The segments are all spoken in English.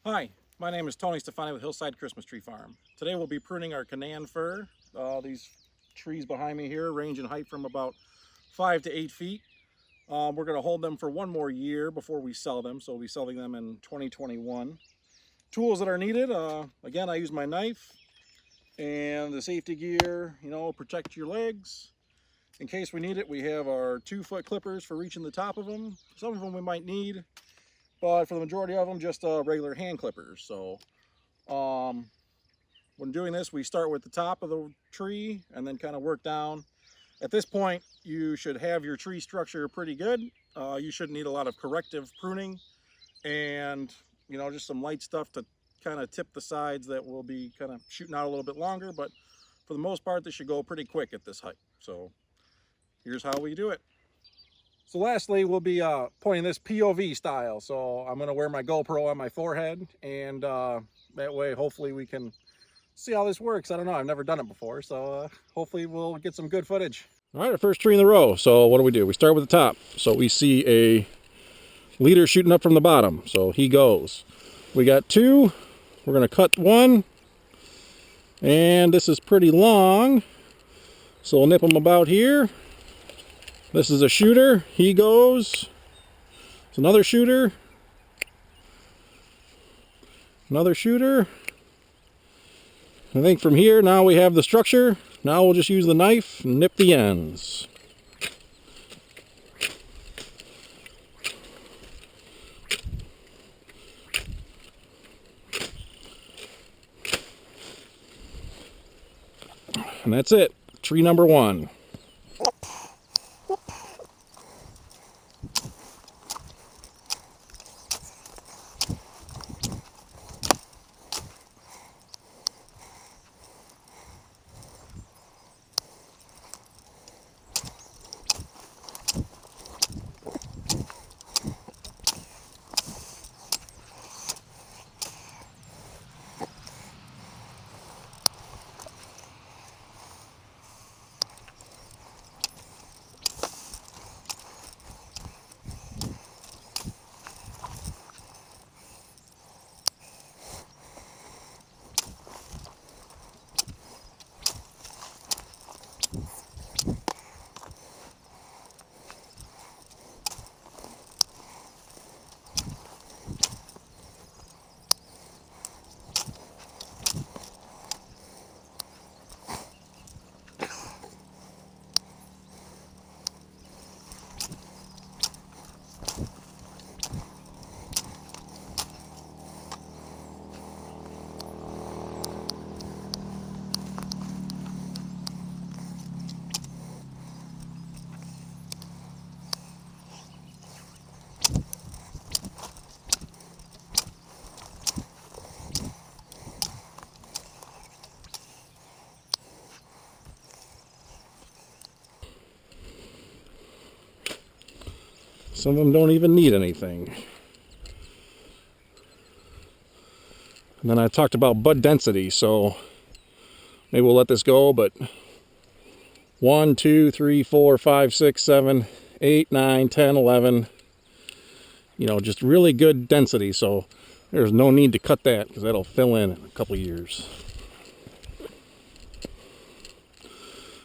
Hi, my name is Tony Stefani with Hillside Christmas Tree Farm. Today we'll be pruning our Canaan fir. These trees behind me here range in height from about 5 to 8 feet. We're going to hold them for one more year before we sell them, so we'll be selling them in 2021. Tools that are needed, again, I use my knife and the safety gear, protect your legs. In case we need it, we have our 2-foot clippers for reaching the top of them. Some of them we might need, but for the majority of them, just regular hand clippers. So when doing this, we start with the top of the tree and then kind of work down. At this point, you should have your tree structure pretty good. You shouldn't need a lot of corrective pruning, and just some light stuff to kind of tip the sides that will be kind of shooting out a little bit longer, but for the most part, this should go pretty quick at this height. So here's how we do it. So lastly, we'll be pointing this POV style. So I'm gonna wear my GoPro on my forehead, and that way, hopefully we can see how this works. I don't know, I've never done it before, so hopefully we'll get some good footage. All right, our first tree in the row. So what do? We start with the top. So we see a leader shooting up from the bottom. So he goes. We got 2. We're gonna cut 1. And this is pretty long. So we'll nip him about here. This is a shooter. He goes. It's another shooter. Another shooter. I think from here, now we have the structure. Now we'll just use the knife and nip the ends. And that's it. Tree number 1. Some of them don't even need anything. And then I talked about bud density, so maybe we'll let this go, but 1, 2, 3, 4, 5, 6, 7, 8, 9, 10, 11. Just really good density, so there's no need to cut that because that'll fill in a couple years.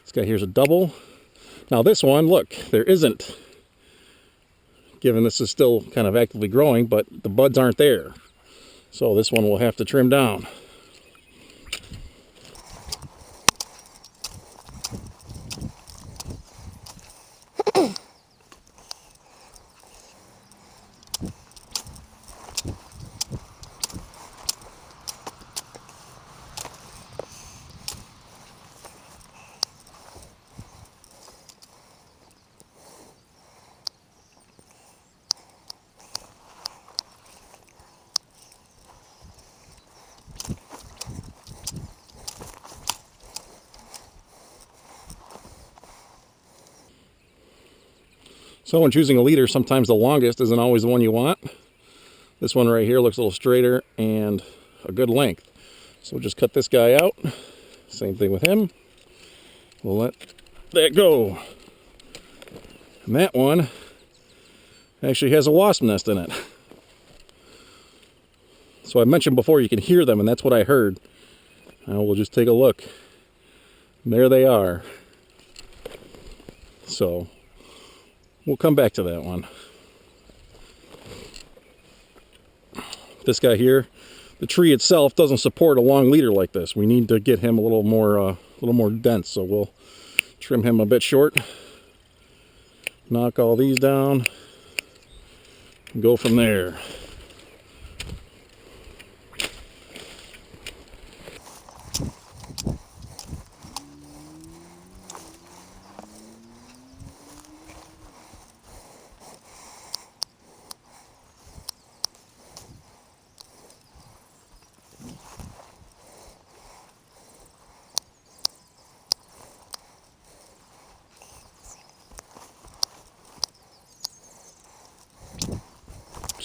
This guy here's a double. Now this one, look, there isn't, given this is still kind of actively growing, but the buds aren't there. So this one will have to trim down. So when choosing a leader, sometimes the longest isn't always the one you want. This one right here looks a little straighter and a good length. So we'll just cut this guy out. Same thing with him. We'll let that go. And that one actually has a wasp nest in it. So I mentioned before you can hear them, and that's what I heard. Now we'll just take a look. There they are. So we'll come back to that one. This guy here, the tree itself doesn't support a long leader like this. We need to get him a little more dense. So we'll trim him a bit short. Knock all these down. And go from there.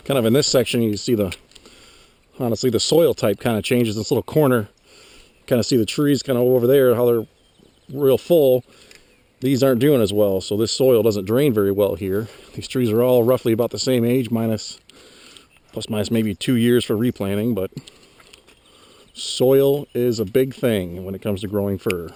Kind of in this section, you see honestly the soil type kind of changes. This little corner, kind of see the trees kind of over there, how they're real full. These aren't doing as well, so this soil doesn't drain very well here. These trees are all roughly about the same age, plus minus maybe 2 years for replanting, but soil is a big thing when it comes to growing fir.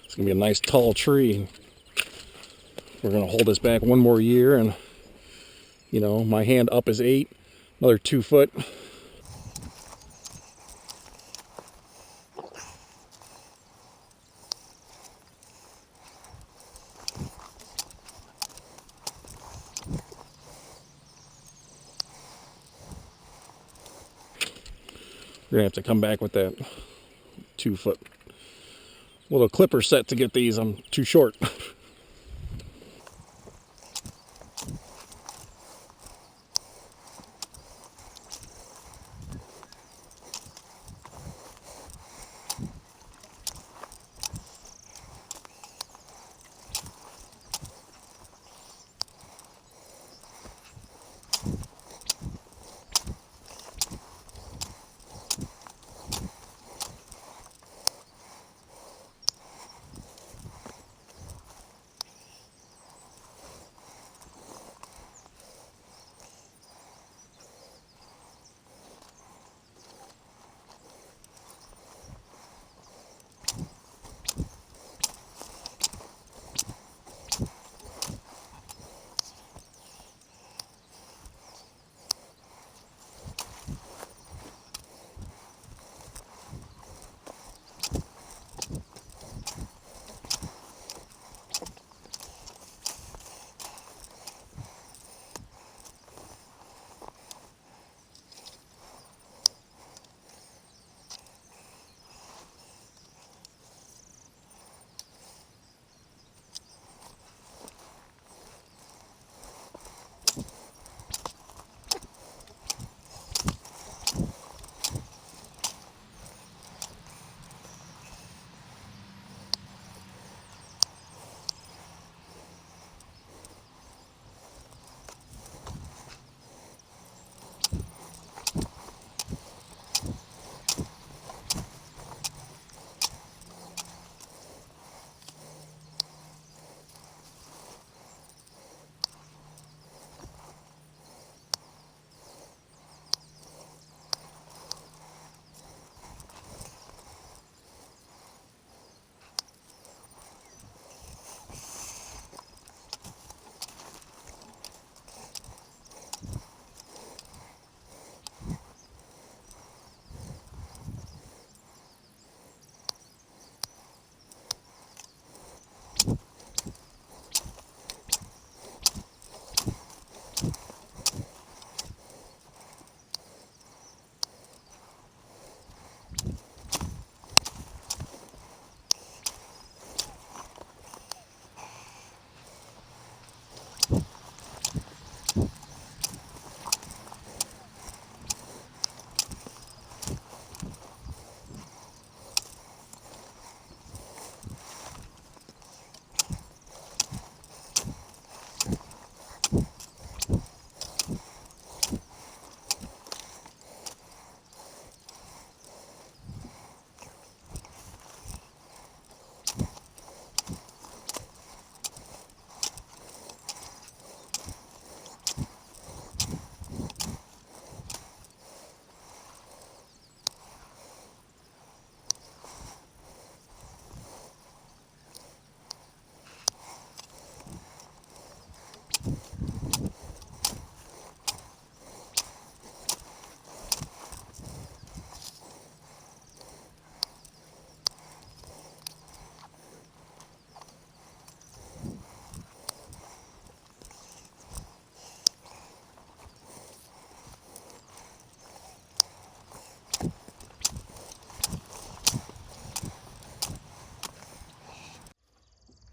It's gonna be a nice tall tree. We're gonna hold this back 1 more year, and you know, my hand up is 8, another 2 foot. We're gonna have to come back with that 2 foot little clipper set to get these. I'm too short.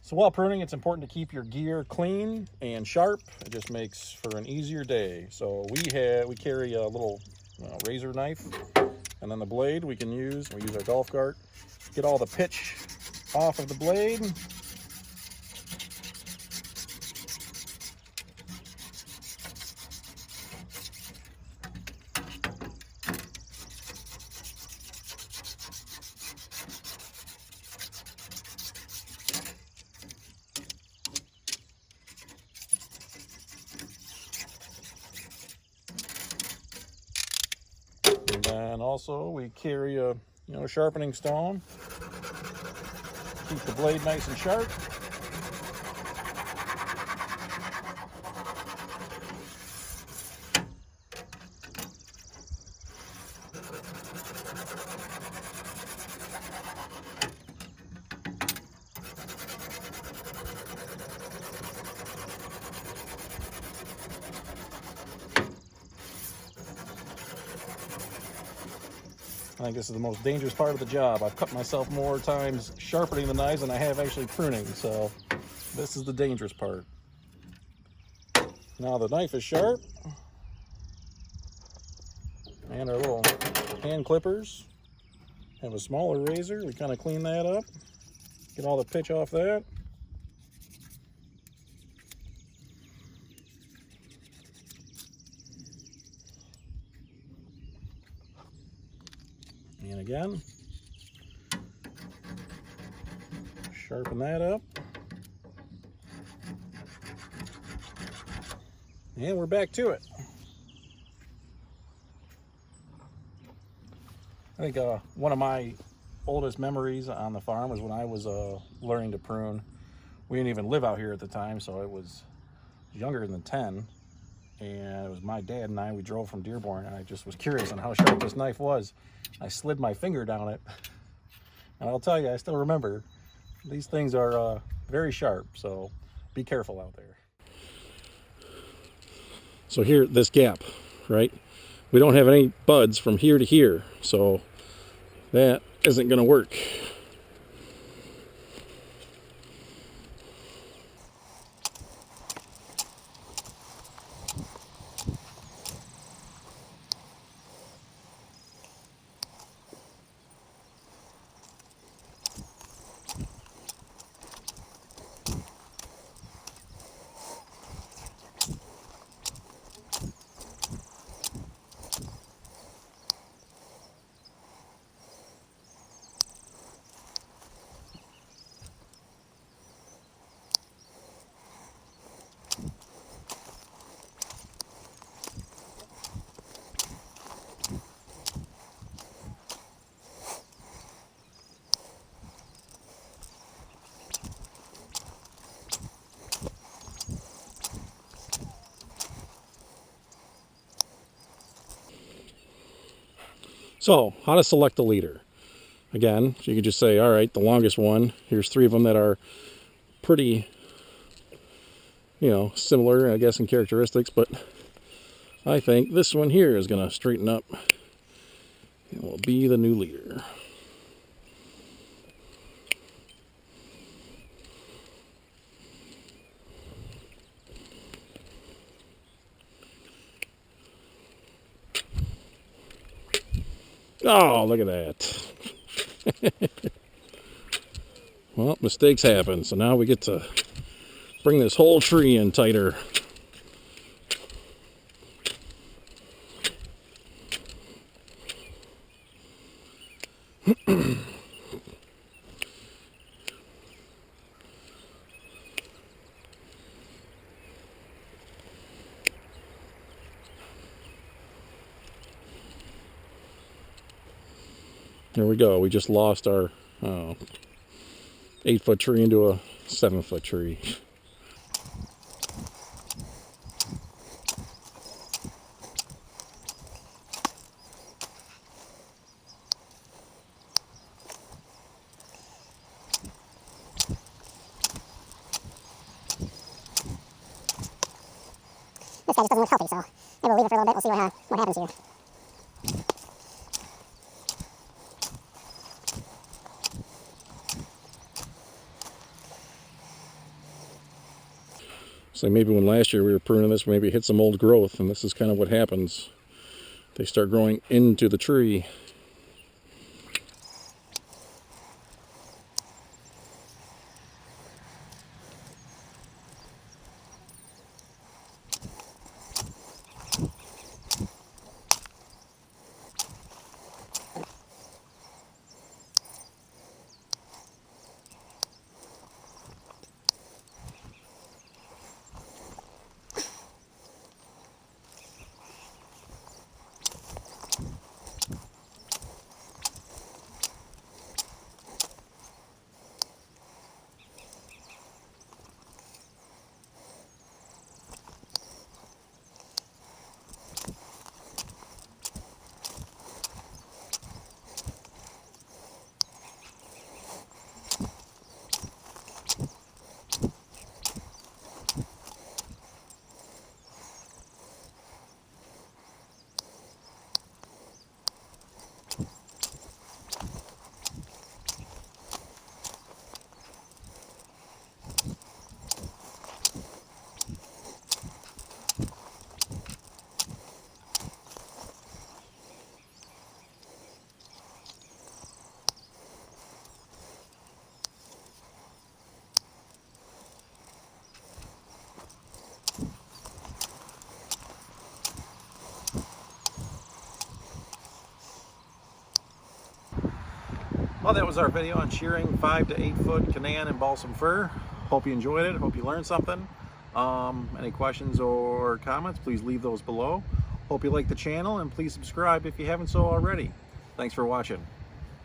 So while pruning, it's important to keep your gear clean and sharp. It just makes for an easier day. So we carry a little razor knife, and then the blade we use our golf cart. Get all the pitch off of the blade. And then also we carry a sharpening stone. Keep the blade nice and sharp. I think this is the most dangerous part of the job. I've cut myself more times sharpening the knives than I have actually pruning, so this is the dangerous part. Now the knife is sharp, and our little hand clippers have a smaller razor. We kind of clean that up, get all the pitch off that. And again, sharpen that up. And we're back to it. I think one of my oldest memories on the farm was when I was learning to prune. We didn't even live out here at the time, so it was younger than 10. And it was my dad and I, we drove from Dearborn, and I just was curious on how sharp this knife was. I slid my finger down it, and I'll tell you, I still remember, these things are very sharp, so be careful out there. So here, this gap, right? We don't have any buds from here to here, so that isn't going to work. So, how to select the leader. Again, you could just say, all right, the longest one. Here's 3 of them that are pretty, similar, I guess, in characteristics, but I think this one here is going to straighten up and will be the new leader. Oh, look at that. Well, mistakes happen, so now we get to bring this whole tree in tighter. There we go. We just lost our 8-foot tree into a 7-foot tree. This guy just doesn't look healthy, so maybe we'll leave it for a little bit. We'll see what happens here. So maybe when last year we were pruning this, maybe it hit some old growth, and this is kind of what happens. They start growing into the tree. Well, that was our video on shearing 5 to 8 foot Canaan and Balsam Fir. Hope you enjoyed it. Hope you learned something. Any questions or comments, please leave those below. Hope you like the channel, and please subscribe if you haven't so already. Thanks for watching.